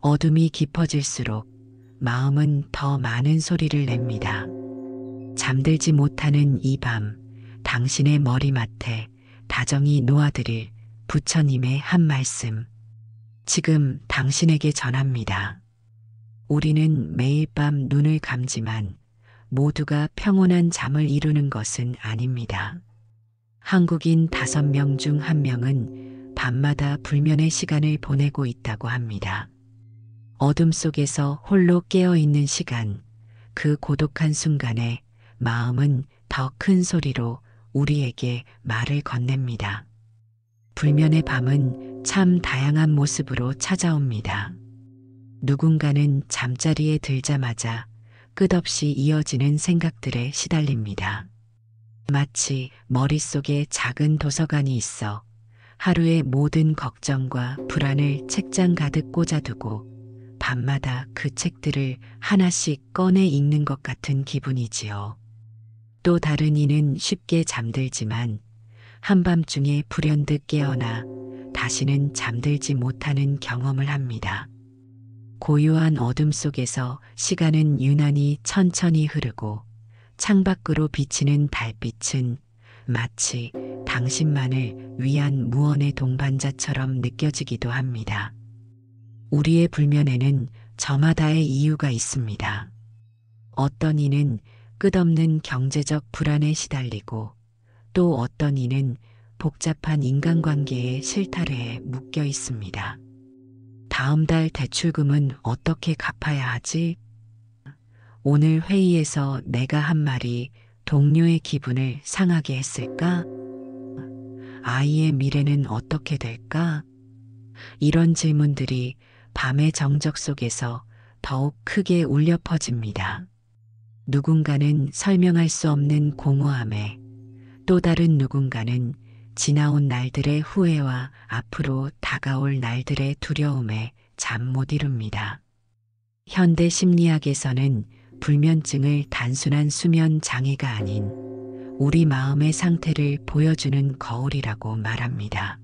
어둠이 깊어질수록 마음은 더 많은 소리를 냅니다. 잠들지 못하는 이 밤, 당신의 머리맡에 다정히 놓아드릴 부처님의 한 말씀. 지금 당신에게 전합니다. 우리는 매일 밤 눈을 감지만 모두가 평온한 잠을 이루는 것은 아닙니다. 한국인 5명 중 1명은 밤마다 불면의 시간을 보내고 있다고 합니다. 어둠 속에서 홀로 깨어있는 시간, 그 고독한 순간에 마음은 더 큰 소리로 우리에게 말을 건넵니다. 불면의 밤은 참 다양한 모습으로 찾아옵니다. 누군가는 잠자리에 들자마자 끝없이 이어지는 생각들에 시달립니다. 마치 머릿속에 작은 도서관이 있어 하루의 모든 걱정과 불안을 책장 가득 꽂아두고 밤마다 그 책들을 하나씩 꺼내 읽는 것 같은 기분이지요. 또 다른 이는 쉽게 잠들지만 한밤중에 불현듯 깨어나 다시는 잠들지 못하는 경험을 합니다. 고요한 어둠 속에서 시간은 유난히 천천히 흐르고 창밖으로 비치는 달빛은 마치 당신만을 위한 무언의 동반자처럼 느껴지기도 합니다. 우리의 불면에는 저마다의 이유가 있습니다. 어떤 이는 끝없는 경제적 불안에 시달리고 또 어떤 이는 복잡한 인간관계의 실타래에 묶여 있습니다. 다음 달 대출금은 어떻게 갚아야 하지? 오늘 회의에서 내가 한 말이 동료의 기분을 상하게 했을까? 아이의 미래는 어떻게 될까? 이런 질문들이 밤의 정적 속에서 더욱 크게 울려 퍼집니다. 누군가는 설명할 수 없는 공허함에, 또 다른 누군가는 지나온 날들의 후회와 앞으로 다가올 날들의 두려움에 잠 못 이룹니다. 현대 심리학에서는 불면증을 단순한 수면 장애가 아닌 우리 마음의 상태를 보여주는 거울이라고 말합니다.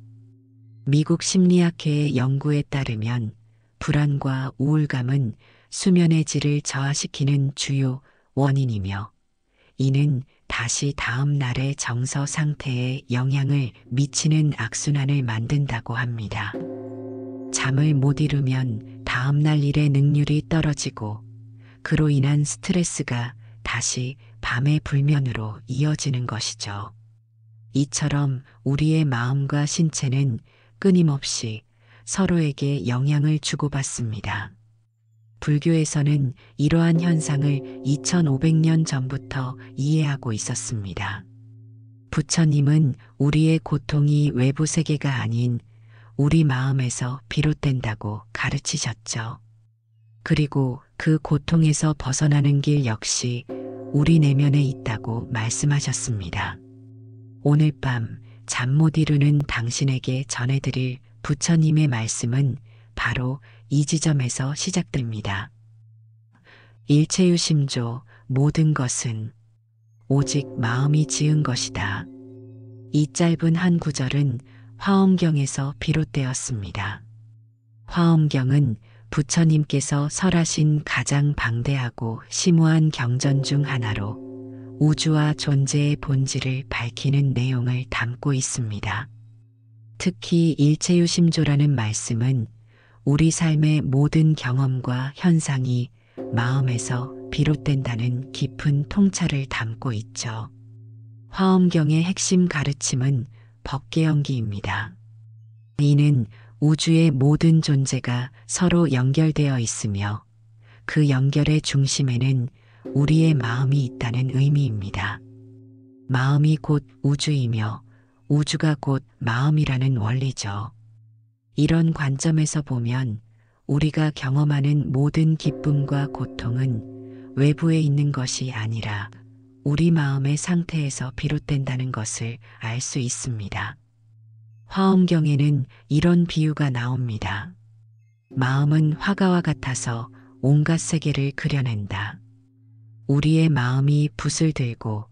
미국 심리학회의 연구에 따르면 불안과 우울감은 수면의 질을 저하시키는 주요 원인이며 이는 다시 다음 날의 정서 상태에 영향을 미치는 악순환을 만든다고 합니다. 잠을 못 이루면 다음 날 일의 능률이 떨어지고 그로 인한 스트레스가 다시 밤의 불면으로 이어지는 것이죠. 이처럼 우리의 마음과 신체는 끊임없이 서로에게 영향을 주고받습니다. 불교에서는 이러한 현상을 2500년 전부터 이해하고 있었습니다. 부처님은 우리의 고통이 외부 세계가 아닌 우리 마음에서 비롯된다고 가르치셨죠. 그리고 그 고통에서 벗어나는 길 역시 우리 내면에 있다고 말씀하셨습니다. 오늘 밤 잠 못 이루는 당신에게 전해드릴 부처님의 말씀은 바로 이 지점에서 시작됩니다. 일체유심조 모든 것은 오직 마음이 지은 것이다. 이 짧은 한 구절은 화엄경에서 비롯되었습니다. 화엄경은 부처님께서 설하신 가장 방대하고 심오한 경전 중 하나로 우주와 존재의 본질을 밝히는 내용을 담고 있습니다. 특히 일체유심조라는 말씀은 우리 삶의 모든 경험과 현상이 마음에서 비롯된다는 깊은 통찰을 담고 있죠. 화엄경의 핵심 가르침은 법계연기입니다. 이는 우주의 모든 존재가 서로 연결되어 있으며 그 연결의 중심에는 우리의 마음이 있다는 의미입니다. 마음이 곧 우주이며 우주가 곧 마음이라는 원리죠. 이런 관점에서 보면 우리가 경험하는 모든 기쁨과 고통은 외부에 있는 것이 아니라 우리 마음의 상태에서 비롯된다는 것을 알 수 있습니다. 화엄경에는 이런 비유가 나옵니다. 마음은 화가와 같아서 온갖 세계를 그려낸다. 우리의 마음이 붓을 들고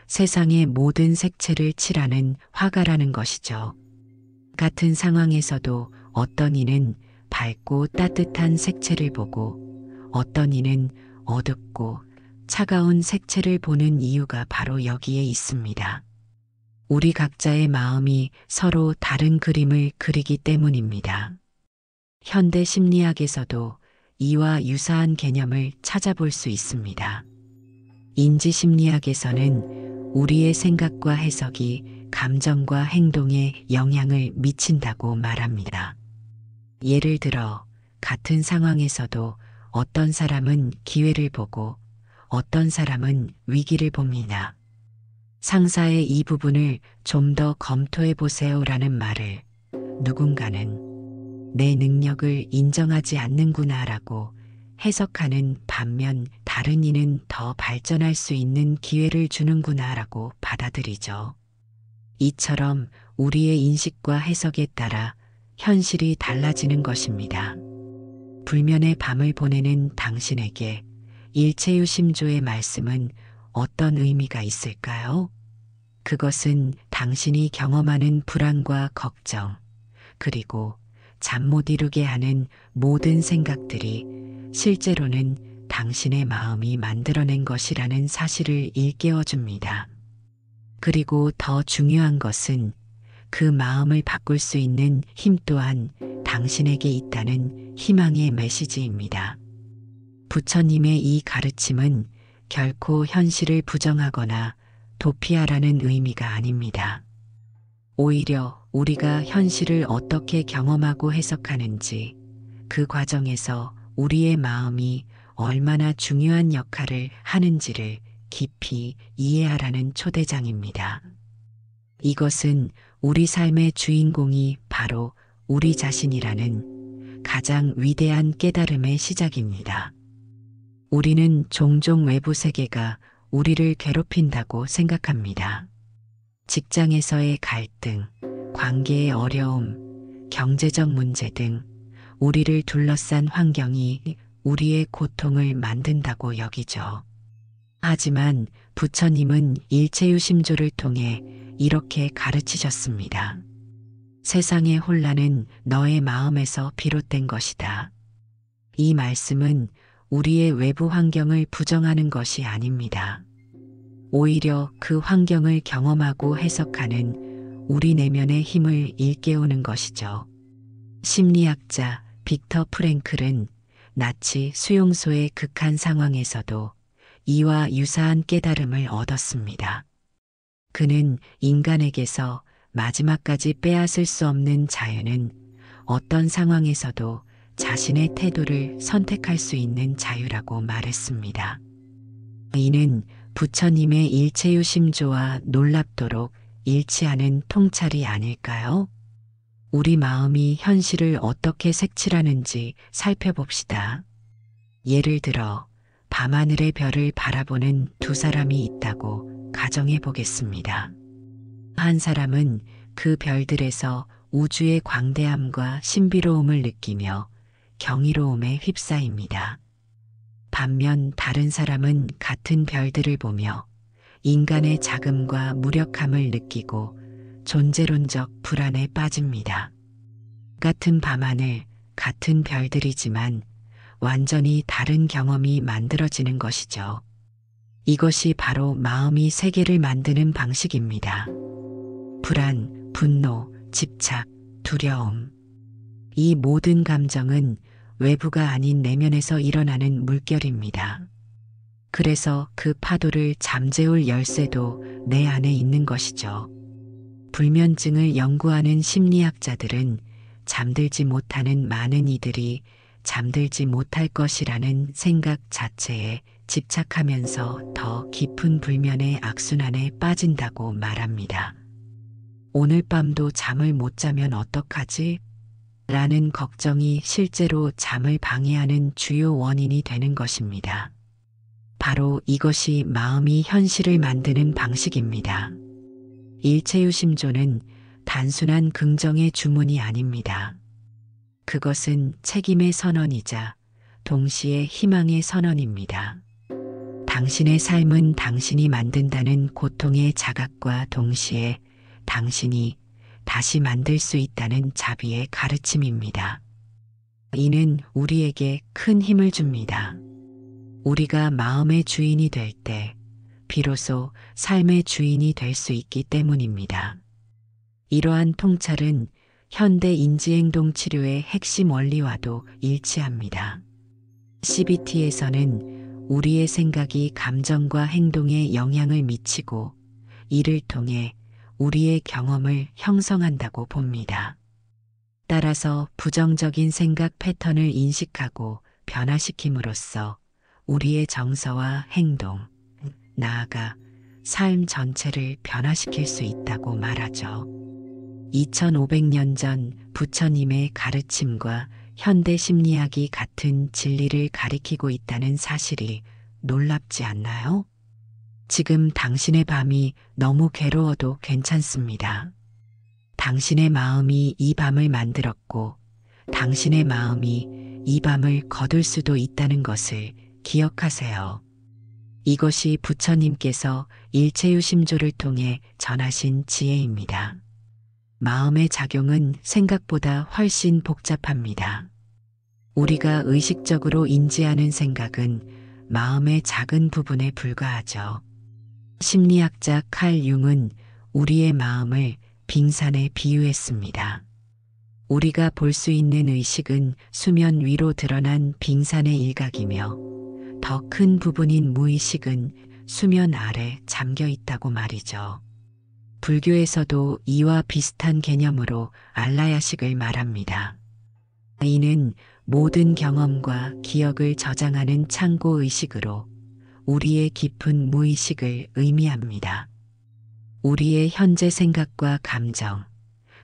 세상의 모든 색채를 칠하는 화가라는 것이죠. 같은 상황에서도 어떤 이는 밝고 따뜻한 색채를 보고 어떤 이는 어둡고 차가운 색채를 보는 이유가 바로 여기에 있습니다. 우리 각자의 마음이 서로 다른 그림을 그리기 때문입니다. 현대 심리학에서도 이와 유사한 개념을 찾아볼 수 있습니다. 인지 심리학에서는 우리의 생각과 해석이 감정과 행동에 영향을 미친다고 말합니다. 예를 들어 같은 상황에서도 어떤 사람은 기회를 보고 어떤 사람은 위기를 봅니다. 상사의 이 부분을 좀 더 검토해 보세요라는 말을 누군가는 내 능력을 인정하지 않는구나라고 해석하는 반면 다른 이는 더 발전할 수 있는 기회를 주는구나라고 받아들이죠. 이처럼 우리의 인식과 해석에 따라 현실이 달라지는 것입니다. 불면의 밤을 보내는 당신에게 일체유심조의 말씀은 어떤 의미가 있을까요? 그것은 당신이 경험하는 불안과 걱정, 그리고 잠 못 이루게 하는 모든 생각들이 실제로는 당신의 마음이 만들어낸 것이라는 사실을 일깨워 줍니다. 그리고 더 중요한 것은 그 마음을 바꿀 수 있는 힘 또한 당신에게 있다는 희망의 메시지입니다. 부처님의 이 가르침은 결코 현실을 부정하거나 도피하라는 의미가 아닙니다. 오히려 우리가 현실을 어떻게 경험하고 해석하는지, 그 과정에서 우리의 마음이 얼마나 중요한 역할을 하는지를 깊이 이해하라는 초대장입니다. 이것은 우리 삶의 주인공이 바로 우리 자신이라는 가장 위대한 깨달음의 시작입니다. 우리는 종종 외부 세계가 우리를 괴롭힌다고 생각합니다. 직장에서의 갈등, 관계의 어려움, 경제적 문제 등 우리를 둘러싼 환경이 우리의 고통을 만든다고 여기죠. 하지만 부처님은 일체유심조를 통해 이렇게 가르치셨습니다. 세상의 혼란은 너의 마음에서 비롯된 것이다. 이 말씀은 우리의 외부 환경을 부정하는 것이 아닙니다. 오히려 그 환경을 경험하고 해석하는 우리 내면의 힘을 일깨우는 것이죠. 심리학자 빅터 프랭클은 나치 수용소의 극한 상황에서도 이와 유사한 깨달음을 얻었습니다. 그는 인간에게서 마지막까지 빼앗을 수 없는 자유는 어떤 상황에서도 자신의 태도를 선택할 수 있는 자유라고 말했습니다. 이는 부처님의 일체유심조와 놀랍도록 일치하는 통찰이 아닐까요? 우리 마음이 현실을 어떻게 색칠하는지 살펴봅시다. 예를 들어 밤하늘의 별을 바라보는 두 사람이 있다고 가정해 보겠습니다. 한 사람은 그 별들에서 우주의 광대함과 신비로움을 느끼며 경이로움에 휩싸입니다. 반면 다른 사람은 같은 별들을 보며 인간의 자금과 무력함을 느끼고 존재론적 불안에 빠집니다. 같은 밤하늘, 같은 별들이지만 완전히 다른 경험이 만들어지는 것이죠. 이것이 바로 마음이 세계를 만드는 방식입니다. 불안, 분노, 집착, 두려움. 이 모든 감정은 외부가 아닌 내면에서 일어나는 물결입니다. 그래서 그 파도를 잠재울 열쇠도 내 안에 있는 것이죠. 불면증을 연구하는 심리학자들은 잠들지 못하는 많은 이들이 잠들지 못할 것이라는 생각 자체에 집착하면서 더 깊은 불면의 악순환에 빠진다고 말합니다. 오늘 밤도 잠을 못 자면 어떡하지? 라는 걱정이 실제로 잠을 방해하는 주요 원인이 되는 것입니다. 바로 이것이 마음이 현실을 만드는 방식입니다. 일체유심조는 단순한 긍정의 주문이 아닙니다. 그것은 책임의 선언이자 동시에 희망의 선언입니다. 당신의 삶은 당신이 만든다는 고통의 자각과 동시에 당신이 다시 만들 수 있다는 자비의 가르침입니다. 이는 우리에게 큰 힘을 줍니다. 우리가 마음의 주인이 될 때 비로소 삶의 주인이 될 수 있기 때문입니다. 이러한 통찰은 현대 인지행동 치료의 핵심 원리와도 일치합니다. CBT에서는 우리의 생각이 감정과 행동에 영향을 미치고 이를 통해 우리의 경험을 형성한다고 봅니다. 따라서 부정적인 생각 패턴을 인식하고 변화시킴으로써 우리의 정서와 행동, 나아가 삶 전체를 변화시킬 수 있다고 말하죠. 2500년 전 부처님의 가르침과 현대 심리학이 같은 진리를 가리키고 있다는 사실이 놀랍지 않나요? 지금 당신의 밤이 너무 괴로워도 괜찮습니다. 당신의 마음이 이 밤을 만들었고 당신의 마음이 이 밤을 거둘 수도 있다는 것을 기억하세요. 이것이 부처님께서 일체유심조를 통해 전하신 지혜입니다. 마음의 작용은 생각보다 훨씬 복잡합니다. 우리가 의식적으로 인지하는 생각은 마음의 작은 부분에 불과하죠. 심리학자 칼 융은 우리의 마음을 빙산에 비유했습니다. 우리가 볼 수 있는 의식은 수면 위로 드러난 빙산의 일각이며 더 큰 부분인 무의식은 수면 아래 잠겨 있다고 말이죠. 불교에서도 이와 비슷한 개념으로 알라야식을 말합니다. 이는 모든 경험과 기억을 저장하는 창고 의식으로 우리의 깊은 무의식을 의미합니다. 우리의 현재 생각과 감정,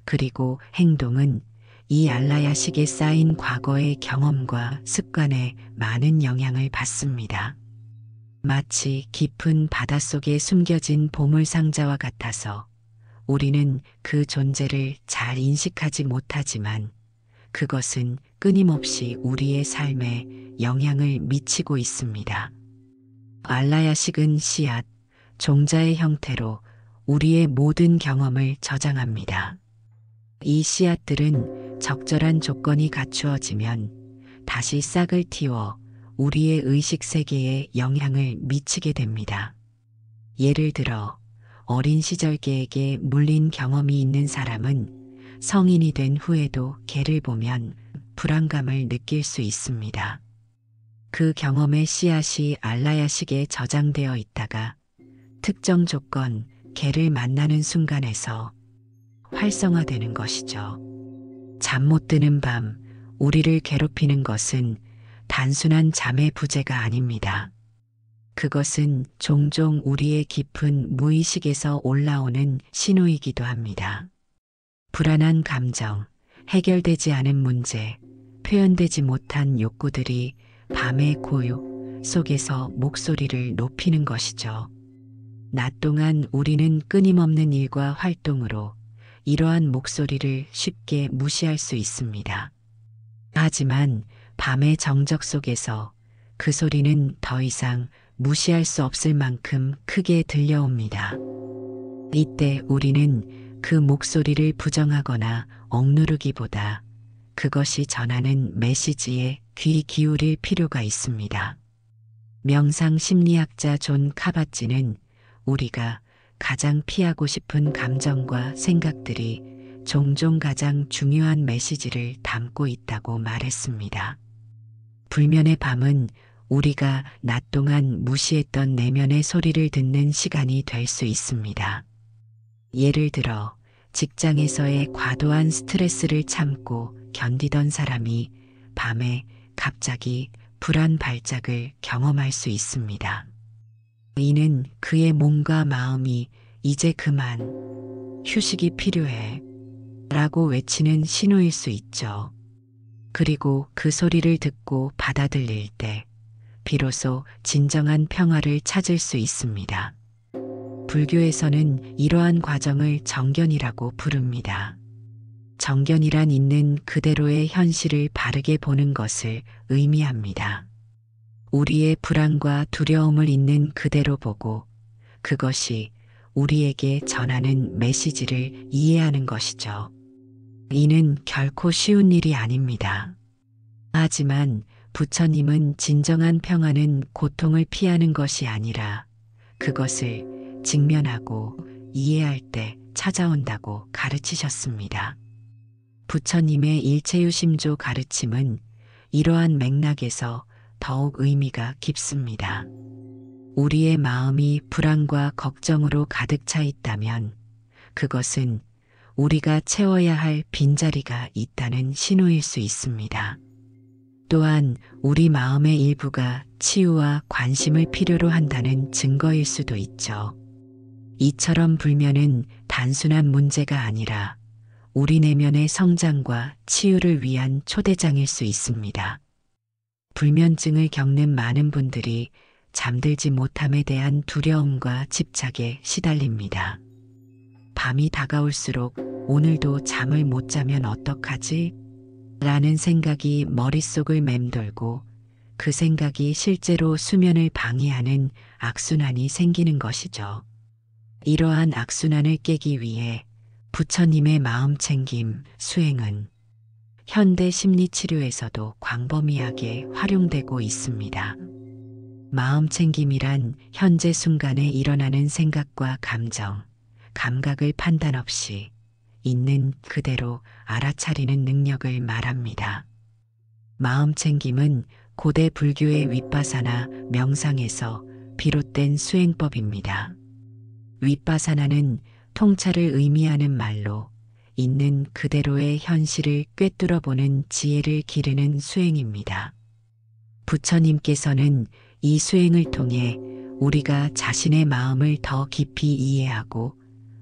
그리고 행동은 이 알라야식에 쌓인 과거의 경험과 습관에 많은 영향을 받습니다. 마치 깊은 바닷속에 숨겨진 보물상자와 같아서 우리는 그 존재를 잘 인식하지 못하지만 그것은 끊임없이 우리의 삶에 영향을 미치고 있습니다. 알라야식은 씨앗, 종자의 형태로 우리의 모든 경험을 저장합니다. 이 씨앗들은 적절한 조건이 갖추어지면 다시 싹을 틔워 우리의 의식 세계에 영향을 미치게 됩니다. 예를 들어 어린 시절 개에게 물린 경험이 있는 사람은 성인이 된 후에도 개를 보면 불안감을 느낄 수 있습니다. 그 경험의 씨앗이 알라야식에 저장되어 있다가 특정 조건, 개를 만나는 순간에서 활성화되는 것이죠. 잠 못 드는 밤, 우리를 괴롭히는 것은 단순한 잠의 부재가 아닙니다. 그것은 종종 우리의 깊은 무의식에서 올라오는 신호이기도 합니다. 불안한 감정, 해결되지 않은 문제, 표현되지 못한 욕구들이 밤의 고요 속에서 목소리를 높이는 것이죠. 낮 동안 우리는 끊임없는 일과 활동으로 이러한 목소리를 쉽게 무시할 수 있습니다. 하지만 밤의 정적 속에서 그 소리는 더 이상 무시할 수 없을 만큼 크게 들려옵니다. 이때 우리는 그 목소리를 부정하거나 억누르기보다 그것이 전하는 메시지에 귀 기울일 필요가 있습니다. 명상 심리학자 존 카바찌는 우리가 가장 피하고 싶은 감정과 생각들이 종종 가장 중요한 메시지를 담고 있다고 말했습니다. 불면의 밤은 우리가 낮 동안 무시했던 내면의 소리를 듣는 시간이 될 수 있습니다. 예를 들어 직장에서의 과도한 스트레스를 참고 견디던 사람이 밤에 갑자기 불안 발작을 경험할 수 있습니다. 이는 그의 몸과 마음이 이제 그만 휴식이 필요해 라고 외치는 신호일 수 있죠. 그리고 그 소리를 듣고 받아들일 때 비로소 진정한 평화를 찾을 수 있습니다. 불교에서는 이러한 과정을 정견이라고 부릅니다. 정견이란 있는 그대로의 현실을 바르게 보는 것을 의미합니다. 우리의 불안과 두려움을 있는 그대로 보고 그것이 우리에게 전하는 메시지를 이해하는 것이죠. 이는 결코 쉬운 일이 아닙니다. 하지만 부처님은 진정한 평화는 고통을 피하는 것이 아니라 그것을 직면하고 이해할 때 찾아온다고 가르치셨습니다. 부처님의 일체유심조 가르침은 이러한 맥락에서 더욱 의미가 깊습니다. 우리의 마음이 불안과 걱정으로 가득 차 있다면 그것은 우리가 채워야 할 빈자리가 있다는 신호일 수 있습니다. 또한 우리 마음의 일부가 치유와 관심을 필요로 한다는 증거일 수도 있죠. 이처럼 불면은 단순한 문제가 아니라 우리 내면의 성장과 치유를 위한 초대장일 수 있습니다. 불면증을 겪는 많은 분들이 잠들지 못함에 대한 두려움과 집착에 시달립니다. 밤이 다가올수록 오늘도 잠을 못 자면 어떡하지? 라는 생각이 머릿속을 맴돌고 그 생각이 실제로 수면을 방해하는 악순환이 생기는 것이죠. 이러한 악순환을 깨기 위해 부처님의 마음챙김 수행은 현대 심리치료에서도 광범위하게 활용되고 있습니다. 마음챙김이란 현재 순간에 일어나는 생각과 감정, 감각을 판단 없이 있는 그대로 알아차리는 능력을 말합니다. 마음챙김은 고대 불교의 윗바사나 명상에서 비롯된 수행법입니다. 윗바사나는 통찰을 의미하는 말로 있는 그대로의 현실을 꿰뚫어보는 지혜를 기르는 수행입니다. 부처님께서는 이 수행을 통해 우리가 자신의 마음을 더 깊이 이해하고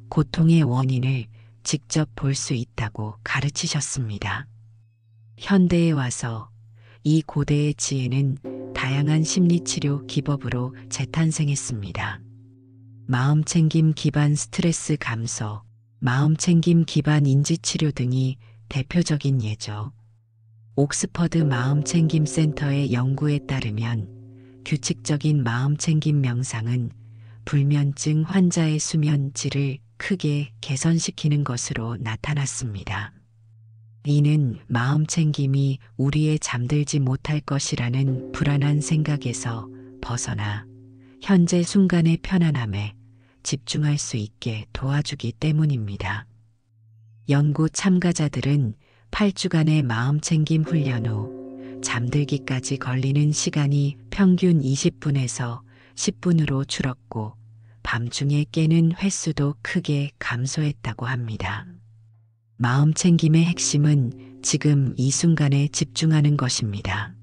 고통의 원인을 직접 볼 수 있다고 가르치셨습니다. 현대에 와서 이 고대의 지혜는 다양한 심리치료 기법으로 재탄생했습니다. 마음챙김 기반 스트레스 감소, 마음챙김 기반 인지치료 등이 대표적인 예죠. 옥스퍼드 마음챙김 센터의 연구에 따르면 규칙적인 마음챙김 명상은 불면증 환자의 수면 질을 크게 개선시키는 것으로 나타났습니다. 이는 마음챙김이 우리의 잠들지 못할 것이라는 불안한 생각에서 벗어나 현재 순간의 편안함에 집중할 수 있게 도와주기 때문입니다. 연구 참가자들은 8주간의 마음챙김 훈련 후 잠들기까지 걸리는 시간이 평균 20분에서 10분으로 줄었고 밤중에 깨는 횟수도 크게 감소했다고 합니다. 마음챙김의 핵심은 지금 이 순간에 집중하는 것입니다.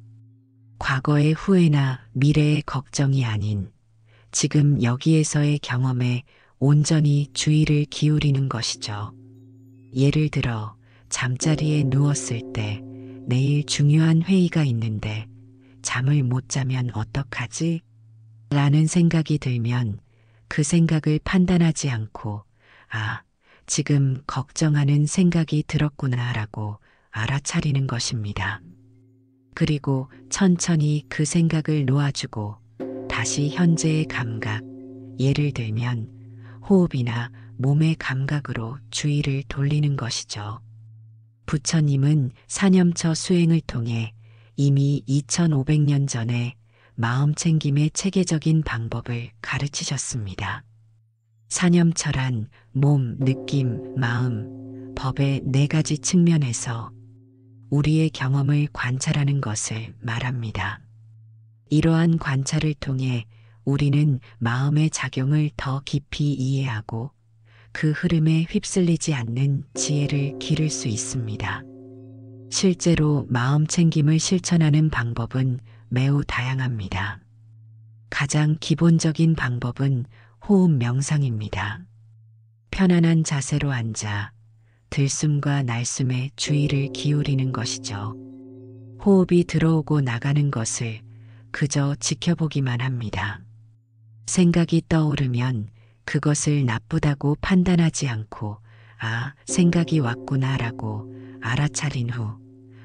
과거의 후회나 미래의 걱정이 아닌 지금 여기에서의 경험에 온전히 주의를 기울이는 것이죠. 예를 들어 잠자리에 누웠을 때 내일 중요한 회의가 있는데 잠을 못 자면 어떡하지? 라는 생각이 들면 그 생각을 판단하지 않고 지금 걱정하는 생각이 들었구나 라고 알아차리는 것입니다. 그리고 천천히 그 생각을 놓아주고 다시 현재의 감각, 예를 들면 호흡이나 몸의 감각으로 주의를 돌리는 것이죠. 부처님은 사념처 수행을 통해 이미 2500년 전에 마음챙김의 체계적인 방법을 가르치셨습니다. 사념처란 몸, 느낌, 마음, 법의 4가지 측면에서 우리의 경험을 관찰하는 것을 말합니다. 이러한 관찰을 통해 우리는 마음의 작용을 더 깊이 이해하고 그 흐름에 휩쓸리지 않는 지혜를 기를 수 있습니다. 실제로 마음챙김을 실천하는 방법은 매우 다양합니다. 가장 기본적인 방법은 호흡 명상입니다. 편안한 자세로 앉아 들숨과 날숨에 주의를 기울이는 것이죠. 호흡이 들어오고 나가는 것을 그저 지켜보기만 합니다. 생각이 떠오르면 그것을 나쁘다고 판단하지 않고 생각이 왔구나라고 알아차린 후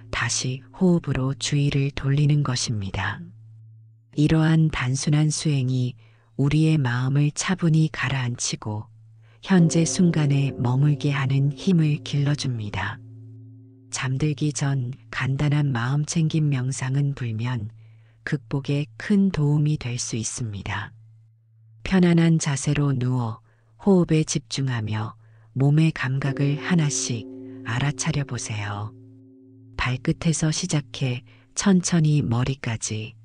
다시 호흡으로 주의를 돌리는 것입니다. 이러한 단순한 수행이 우리의 마음을 차분히 가라앉히고 현재 순간에 머물게 하는 힘을 길러줍니다. 잠들기 전 간단한 마음챙김 명상은 불면 극복에 큰 도움이 될 수 있습니다. 편안한 자세로 누워 호흡에 집중하며 몸의 감각을 하나씩 알아차려 보세요. 발끝에서 시작해 천천히 머리까지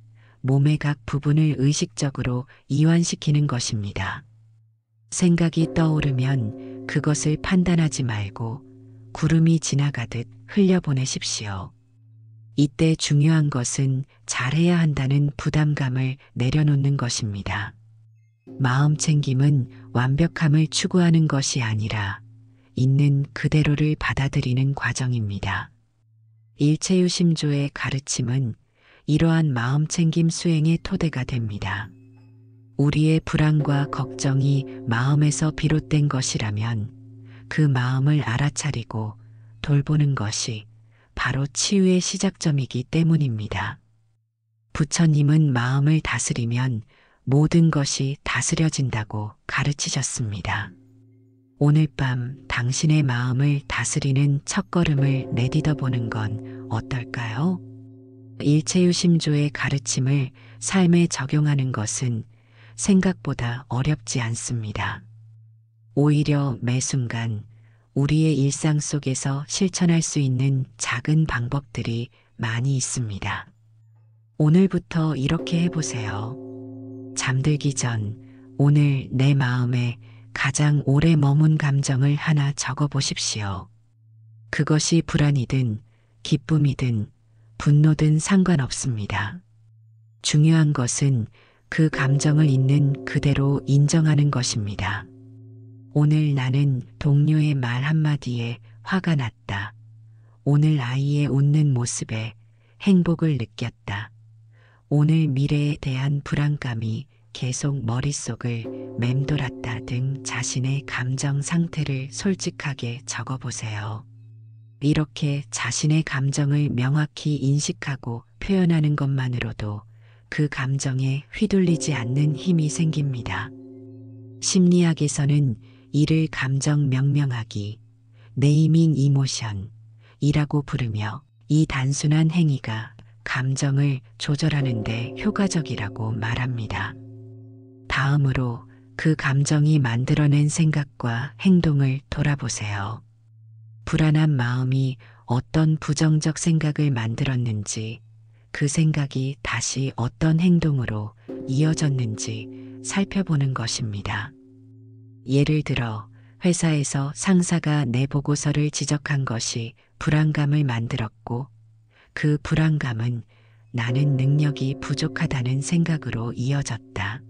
몸의 각 부분을 의식적으로 이완시키는 것입니다. 생각이 떠오르면 그것을 판단하지 말고 구름이 지나가듯 흘려보내십시오. 이때 중요한 것은 잘해야 한다는 부담감을 내려놓는 것입니다. 마음 챙김은 완벽함을 추구하는 것이 아니라 있는 그대로를 받아들이는 과정입니다. 일체유심조의 가르침은 이러한 마음 챙김 수행의 토대가 됩니다. 우리의 불안과 걱정이 마음에서 비롯된 것이라면 그 마음을 알아차리고 돌보는 것이 바로 치유의 시작점이기 때문입니다. 부처님은 마음을 다스리면 모든 것이 다스려진다고 가르치셨습니다. 오늘 밤 당신의 마음을 다스리는 첫걸음을 내딛어 보는 건 어떨까요? 일체유심조의 가르침을 삶에 적용하는 것은 생각보다 어렵지 않습니다. 오히려 매 순간 우리의 일상 속에서 실천할 수 있는 작은 방법들이 많이 있습니다. 오늘부터 이렇게 해보세요. 잠들기 전 오늘 내 마음에 가장 오래 머문 감정을 하나 적어 보십시오. 그것이 불안이든 기쁨이든 분노든 상관없습니다. 중요한 것은 그 감정을 있는 그대로 인정하는 것입니다. 오늘 나는 동료의 말 한마디에 화가 났다. 오늘 아이의 웃는 모습에 행복을 느꼈다. 오늘 미래에 대한 불안감이 계속 머릿속을 맴돌았다 등 자신의 감정 상태를 솔직하게 적어보세요. 이렇게 자신의 감정을 명확히 인식하고 표현하는 것만으로도 그 감정에 휘둘리지 않는 힘이 생깁니다. 심리학에서는 이를 감정 명명하기, 네이밍 이모션이라고 부르며 이 단순한 행위가 감정을 조절하는 데 효과적이라고 말합니다. 다음으로 그 감정이 만들어낸 생각과 행동을 돌아보세요. 불안한 마음이 어떤 부정적 생각을 만들었는지, 그 생각이 다시 어떤 행동으로 이어졌는지 살펴보는 것입니다. 예를 들어 회사에서 상사가 내 보고서를 지적한 것이 불안감을 만들었고, 그 불안감은 나는 능력이 부족하다는 생각으로 이어졌다.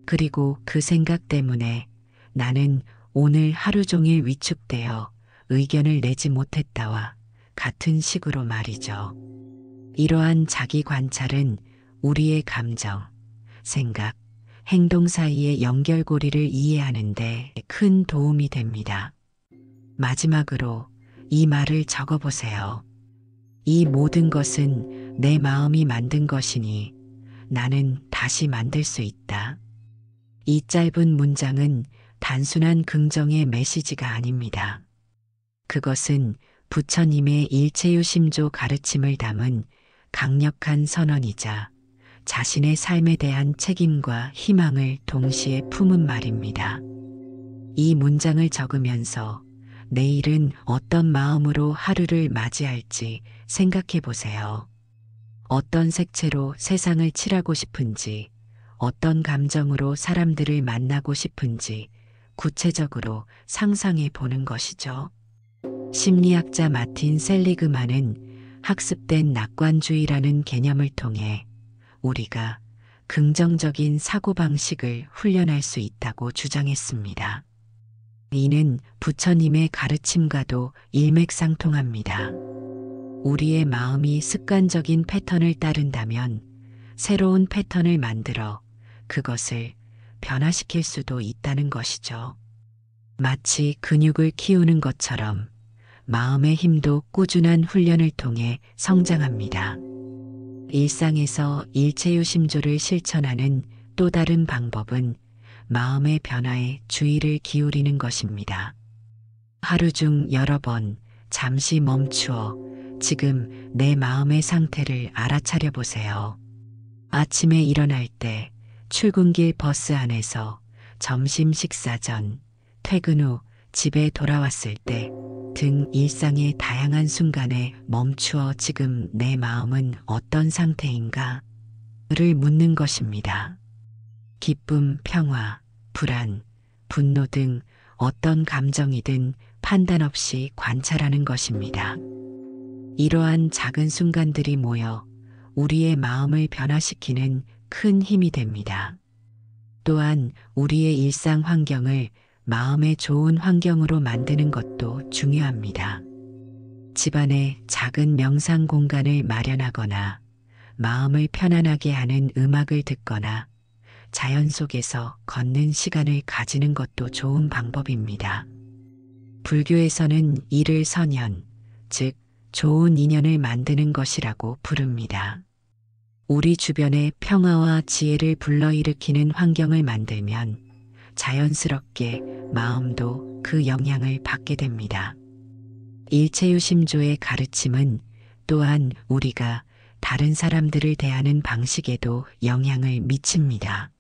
그리고 그 생각 때문에 나는 오늘 하루 종일 위축되어 의견을 내지 못했다와 같은 식으로 말이죠. 이러한 자기 관찰은 우리의 감정, 생각, 행동 사이의 연결고리를 이해하는 데 큰 도움이 됩니다. 마지막으로 이 말을 적어보세요. 이 모든 것은 내 마음이 만든 것이니 나는 다시 만들 수 있다. 이 짧은 문장은 단순한 긍정의 메시지가 아닙니다. 그것은 부처님의 일체유심조 가르침을 담은 강력한 선언이자 자신의 삶에 대한 책임과 희망을 동시에 품은 말입니다. 이 문장을 적으면서 내일은 어떤 마음으로 하루를 맞이할지 생각해 보세요. 어떤 색채로 세상을 칠하고 싶은지, 어떤 감정으로 사람들을 만나고 싶은지 구체적으로 상상해 보는 것이죠. 심리학자 마틴 셀리그만은 학습된 낙관주의라는 개념을 통해 우리가 긍정적인 사고방식을 훈련할 수 있다고 주장했습니다. 이는 부처님의 가르침과도 일맥상통합니다. 우리의 마음이 습관적인 패턴을 따른다면 새로운 패턴을 만들어 그것을 변화시킬 수도 있다는 것이죠. 마치 근육을 키우는 것처럼 마음의 힘도 꾸준한 훈련을 통해 성장합니다. 일상에서 일체유심조를 실천하는 또 다른 방법은 마음의 변화에 주의를 기울이는 것입니다. 하루 중 여러 번 잠시 멈추어 지금 내 마음의 상태를 알아차려 보세요. 아침에 일어날 때, 출근길 버스 안에서, 점심 식사 전, 퇴근 후 집에 돌아왔을 때 등 일상의 다양한 순간에 멈추어 지금 내 마음은 어떤 상태인가? 를 묻는 것입니다. 기쁨, 평화, 불안, 분노 등 어떤 감정이든 판단 없이 관찰하는 것입니다. 이러한 작은 순간들이 모여 우리의 마음을 변화시키는 큰 힘이 됩니다. 또한 우리의 일상 환경을 마음의 좋은 환경으로 만드는 것도 중요합니다. 집안에 작은 명상 공간을 마련하거나 마음을 편안하게 하는 음악을 듣거나 자연 속에서 걷는 시간을 가지는 것도 좋은 방법입니다. 불교에서는 이를 선연, 즉 좋은 인연을 만드는 것이라고 부릅니다. 우리 주변에 평화와 지혜를 불러일으키는 환경을 만들면 자연스럽게 마음도 그 영향을 받게 됩니다. 일체유심조의 가르침은 또한 우리가 다른 사람들을 대하는 방식에도 영향을 미칩니다.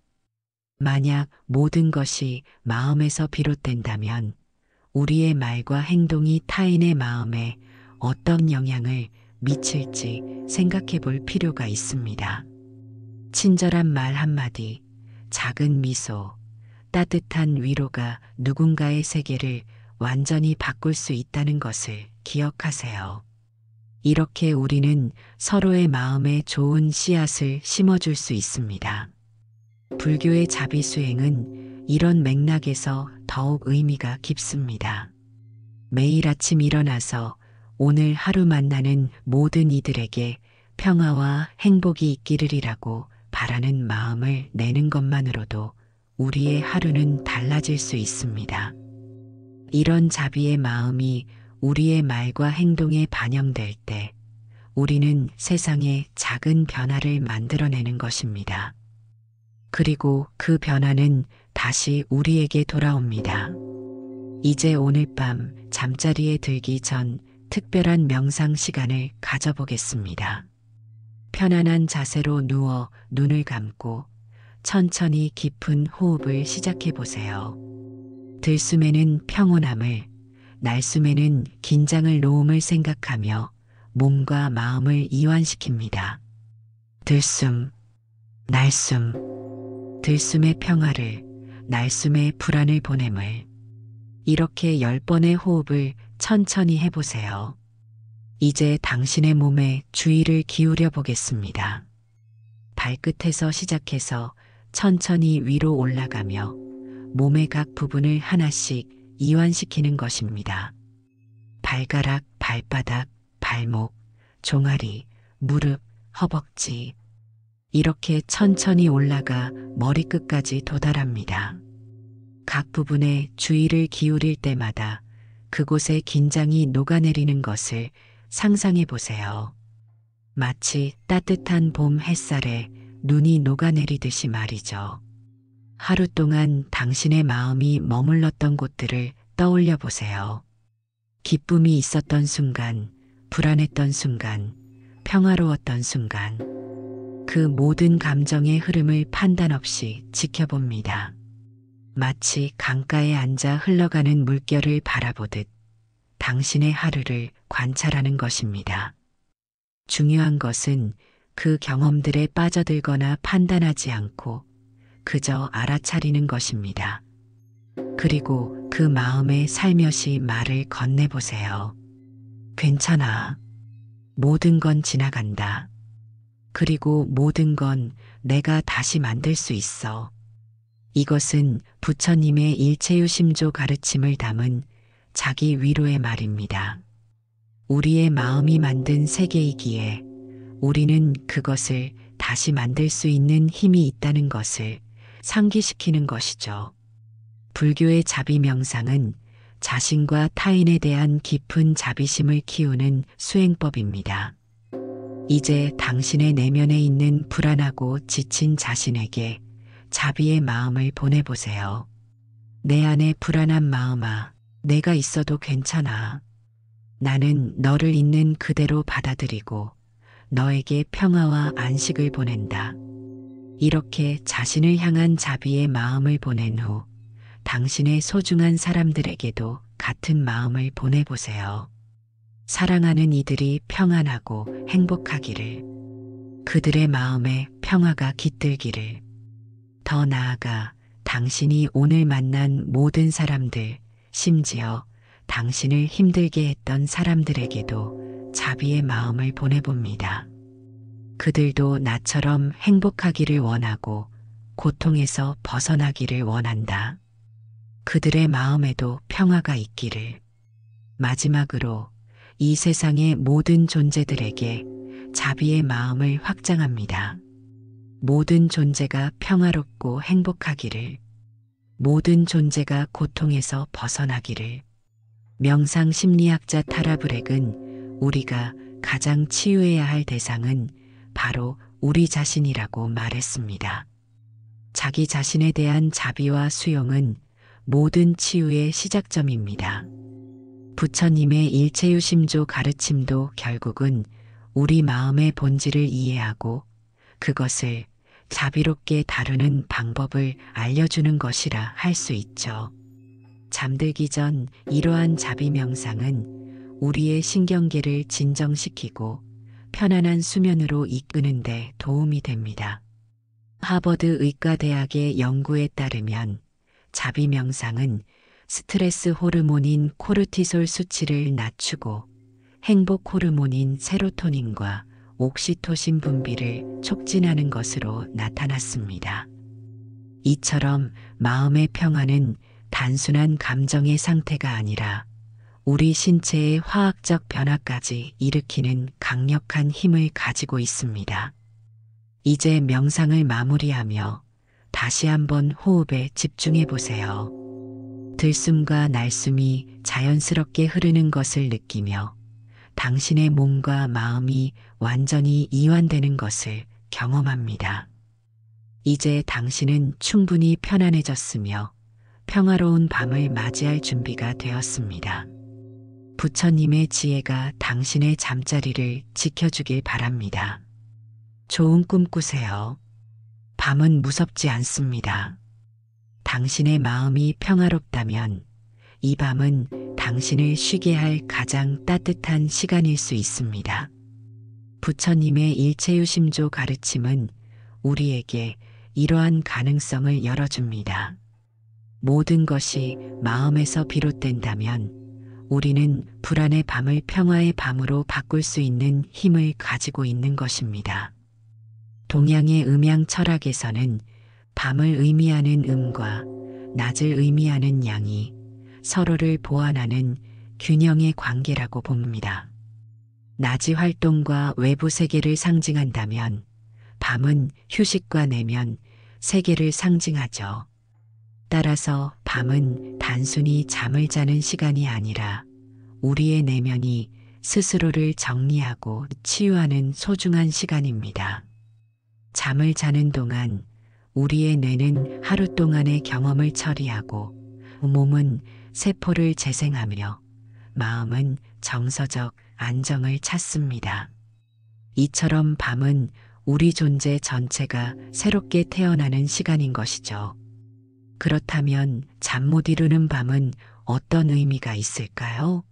만약 모든 것이 마음에서 비롯된다면 우리의 말과 행동이 타인의 마음에 어떤 영향을 미칠지 생각해 볼 필요가 있습니다. 친절한 말 한마디, 작은 미소, 따뜻한 위로가 누군가의 세계를 완전히 바꿀 수 있다는 것을 기억하세요. 이렇게 우리는 서로의 마음에 좋은 씨앗을 심어줄 수 있습니다. 불교의 자비수행은 이런 맥락에서 더욱 의미가 깊습니다. 매일 아침 일어나서 오늘 하루 만나는 모든 이들에게 평화와 행복이 있기를이라고 바라는 마음을 내는 것만으로도 우리의 하루는 달라질 수 있습니다. 이런 자비의 마음이 우리의 말과 행동에 반영될 때 우리는 세상에 작은 변화를 만들어내는 것입니다. 그리고 그 변화는 다시 우리에게 돌아옵니다. 이제 오늘 밤 잠자리에 들기 전 특별한 명상 시간을 가져보겠습니다. 편안한 자세로 누워 눈을 감고 천천히 깊은 호흡을 시작해 보세요. 들숨에는 평온함을, 날숨에는 긴장을 놓음을 생각하며 몸과 마음을 이완시킵니다. 들숨, 날숨, 들숨의 평화를, 날숨의 불안을 보냄을. 이렇게 10번의 호흡을 천천히 해보세요. 이제 당신의 몸에 주의를 기울여 보겠습니다. 발끝에서 시작해서 천천히 위로 올라가며 몸의 각 부분을 하나씩 이완시키는 것입니다. 발가락, 발바닥, 발목, 종아리, 무릎, 허벅지. 이렇게 천천히 올라가 머리끝까지 도달합니다. 각 부분에 주의를 기울일 때마다 그곳에 긴장이 녹아내리는 것을 상상해 보세요. 마치 따뜻한 봄 햇살에 눈이 녹아내리듯이 말이죠. 하루 동안 당신의 마음이 머물렀던 곳들을 떠올려 보세요. 기쁨이 있었던 순간, 불안했던 순간, 평화로웠던 순간, 그 모든 감정의 흐름을 판단 없이 지켜봅니다. 마치 강가에 앉아 흘러가는 물결을 바라보듯 당신의 하루를 관찰하는 것입니다. 중요한 것은 그 경험들에 빠져들거나 판단하지 않고 그저 알아차리는 것입니다. 그리고 그 마음에 살며시 말을 건네보세요. 괜찮아. 모든 건 지나간다. 그리고 모든 건 내가 다시 만들 수 있어. 이것은 부처님의 일체유심조 가르침을 담은 자기 위로의 말입니다. 우리의 마음이 만든 세계이기에 우리는 그것을 다시 만들 수 있는 힘이 있다는 것을 상기시키는 것이죠. 불교의 자비 명상은 자신과 타인에 대한 깊은 자비심을 키우는 수행법입니다. 이제 당신의 내면에 있는 불안하고 지친 자신에게 자비의 마음을 보내보세요. 내 안에 불안한 마음아, 내가 있어도 괜찮아. 나는 너를 있는 그대로 받아들이고 너에게 평화와 안식을 보낸다. 이렇게 자신을 향한 자비의 마음을 보낸 후 당신의 소중한 사람들에게도 같은 마음을 보내보세요. 사랑하는 이들이 평안하고 행복하기를, 그들의 마음에 평화가 깃들기를, 더 나아가 당신이 오늘 만난 모든 사람들, 심지어 당신을 힘들게 했던 사람들에게도 자비의 마음을 보내봅니다. 그들도 나처럼 행복하기를 원하고 고통에서 벗어나기를 원한다. 그들의 마음에도 평화가 있기를. 마지막으로 이 세상의 모든 존재들에게 자비의 마음을 확장합니다. 모든 존재가 평화롭고 행복하기를. 모든 존재가 고통에서 벗어나기를. 명상 심리학자 타라 브렉은 우리가 가장 치유해야 할 대상은 바로 우리 자신이라고 말했습니다. 자기 자신에 대한 자비와 수용은 모든 치유의 시작점입니다. 부처님의 일체유심조 가르침도 결국은 우리 마음의 본질을 이해하고 그것을 자비롭게 다루는 방법을 알려주는 것이라 할 수 있죠. 잠들기 전 이러한 자비 명상은 우리의 신경계를 진정시키고 편안한 수면으로 이끄는 데 도움이 됩니다. 하버드 의과대학의 연구에 따르면 자비 명상은 스트레스 호르몬인 코르티솔 수치를 낮추고 행복 호르몬인 세로토닌과 옥시토신 분비를 촉진하는 것으로 나타났습니다. 이처럼 마음의 평화는 단순한 감정의 상태가 아니라 우리 신체의 화학적 변화까지 일으키는 강력한 힘을 가지고 있습니다. 이제 명상을 마무리하며 다시 한번 호흡에 집중해 보세요. 들숨과 날숨이 자연스럽게 흐르는 것을 느끼며 당신의 몸과 마음이 완전히 이완되는 것을 경험합니다. 이제 당신은 충분히 편안해졌으며 평화로운 밤을 맞이할 준비가 되었습니다. 부처님의 지혜가 당신의 잠자리를 지켜주길 바랍니다. 좋은 꿈 꾸세요. 밤은 무섭지 않습니다. 당신의 마음이 평화롭다면 이 밤은 당신을 쉬게 할 가장 따뜻한 시간일 수 있습니다. 부처님의 일체유심조 가르침은 우리에게 이러한 가능성을 열어줍니다. 모든 것이 마음에서 비롯된다면 우리는 불안의 밤을 평화의 밤으로 바꿀 수 있는 힘을 가지고 있는 것입니다. 동양의 음양 철학에서는 밤을 의미하는 음과 낮을 의미하는 양이 서로를 보완하는 균형의 관계라고 봅니다. 낮이 활동과 외부 세계를 상징한다면 밤은 휴식과 내면 세계를 상징하죠. 따라서 밤은 단순히 잠을 자는 시간이 아니라 우리의 내면이 스스로를 정리하고 치유하는 소중한 시간입니다. 잠을 자는 동안 우리의 뇌는 하루 동안의 경험을 처리하고 몸은 세포를 재생하며 마음은 정서적 안정을 찾습니다. 이처럼 밤은 우리 존재 전체가 새롭게 태어나는 시간인 것이죠. 그렇다면 잠 못 이루는 밤은 어떤 의미가 있을까요?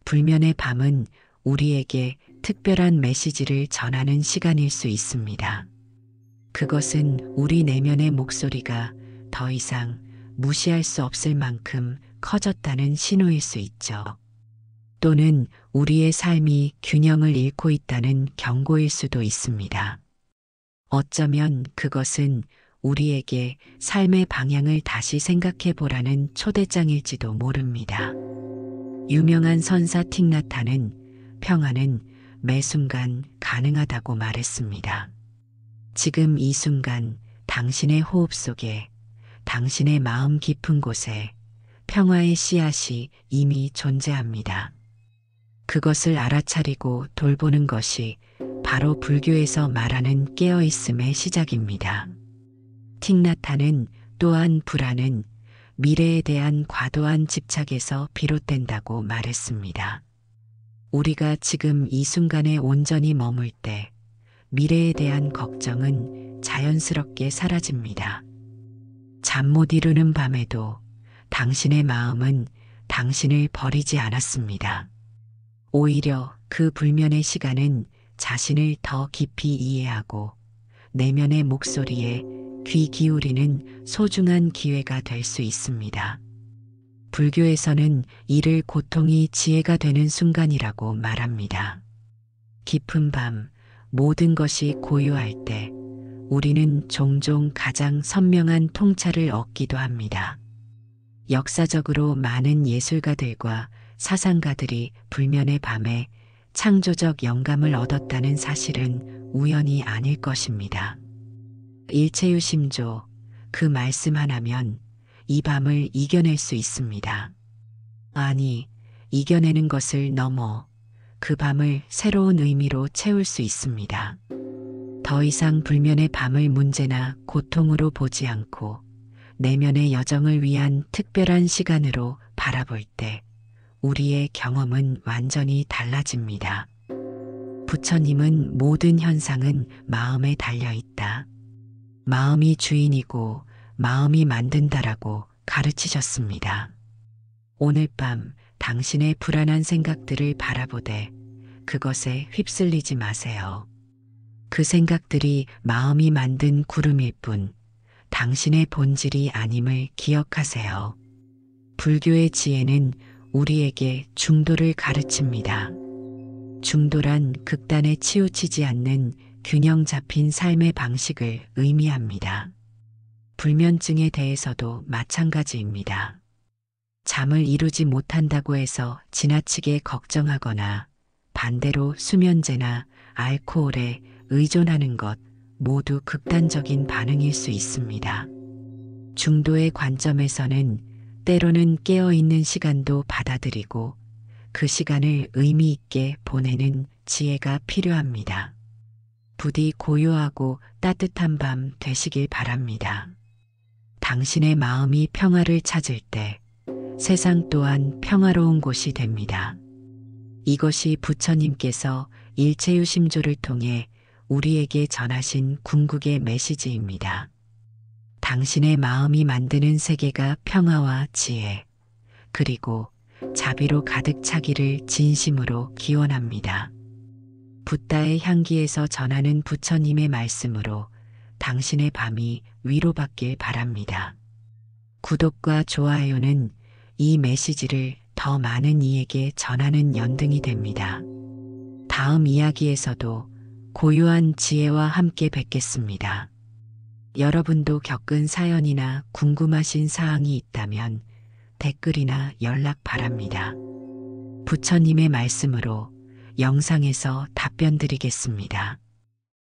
불면의 밤은 우리에게 특별한 메시지를 전하는 시간일 수 있습니다. 그것은 우리 내면의 목소리가 더 이상 무시할 수 없을 만큼 커졌다는 신호일 수 있죠. 또는 우리의 삶이 균형을 잃고 있다는 경고일 수도 있습니다. 어쩌면 그것은 우리에게 삶의 방향을 다시 생각해 보라는 초대장일지도 모릅니다. 유명한 선사 틱나타는 평화는 매 순간 가능하다고 말했습니다. 지금 이 순간 당신의 호흡 속에, 당신의 마음 깊은 곳에 평화의 씨앗이 이미 존재합니다. 그것을 알아차리고 돌보는 것이 바로 불교에서 말하는 깨어있음의 시작입니다. 틱나타는 또한 불안은 미래에 대한 과도한 집착에서 비롯된다고 말했습니다. 우리가 지금 이 순간에 온전히 머물 때 미래에 대한 걱정은 자연스럽게 사라집니다. 잠 못 이루는 밤에도 당신의 마음은 당신을 버리지 않았습니다. 오히려 그 불면의 시간은 자신을 더 깊이 이해하고 내면의 목소리에 귀 기울이는 소중한 기회가 될 수 있습니다. 불교에서는 이를 고통이 지혜가 되는 순간이라고 말합니다. 깊은 밤, 모든 것이 고요할 때 우리는 종종 가장 선명한 통찰을 얻기도 합니다. 역사적으로 많은 예술가들과 사상가들이 불면의 밤에 창조적 영감을 얻었다는 사실은 우연이 아닐 것입니다. 일체유심조, 그 말씀 하나면 이 밤을 이겨낼 수 있습니다. 아니, 이겨내는 것을 넘어 그 밤을 새로운 의미로 채울 수 있습니다. 더 이상 불면의 밤을 문제나 고통으로 보지 않고 내면의 여정을 위한 특별한 시간으로 바라볼 때 우리의 경험은 완전히 달라집니다. 부처님은 모든 현상은 마음에 달려 있다. 마음이 주인이고 마음이 만든다라고 가르치셨습니다. 오늘 밤 당신의 불안한 생각들을 바라보되 그것에 휩쓸리지 마세요. 그 생각들이 마음이 만든 구름일 뿐 당신의 본질이 아님을 기억하세요. 불교의 지혜는 우리에게 중도를 가르칩니다. 중도란 극단에 치우치지 않는 균형 잡힌 삶의 방식을 의미합니다. 불면증에 대해서도 마찬가지입니다. 잠을 이루지 못한다고 해서 지나치게 걱정하거나 반대로 수면제나 알코올에 의존하는 것 모두 극단적인 반응일 수 있습니다. 중도의 관점에서는 때로는 깨어있는 시간도 받아들이고 그 시간을 의미 있게 보내는 지혜가 필요합니다. 부디 고요하고 따뜻한 밤 되시길 바랍니다. 당신의 마음이 평화를 찾을 때 세상 또한 평화로운 곳이 됩니다. 이것이 부처님께서 일체유심조를 통해 우리에게 전하신 궁극의 메시지입니다. 당신의 마음이 만드는 세계가 평화와 지혜, 그리고 자비로 가득 차기를 진심으로 기원합니다. 붓다의 향기에서 전하는 부처님의 말씀으로 당신의 밤이 위로받길 바랍니다. 구독과 좋아요는 이 메시지를 더 많은 이에게 전하는 연등이 됩니다. 다음 이야기에서도 고요한 지혜와 함께 뵙겠습니다. 여러분도 겪은 사연이나 궁금하신 사항이 있다면 댓글이나 연락 바랍니다. 부처님의 말씀으로 영상에서 답변 드리겠습니다.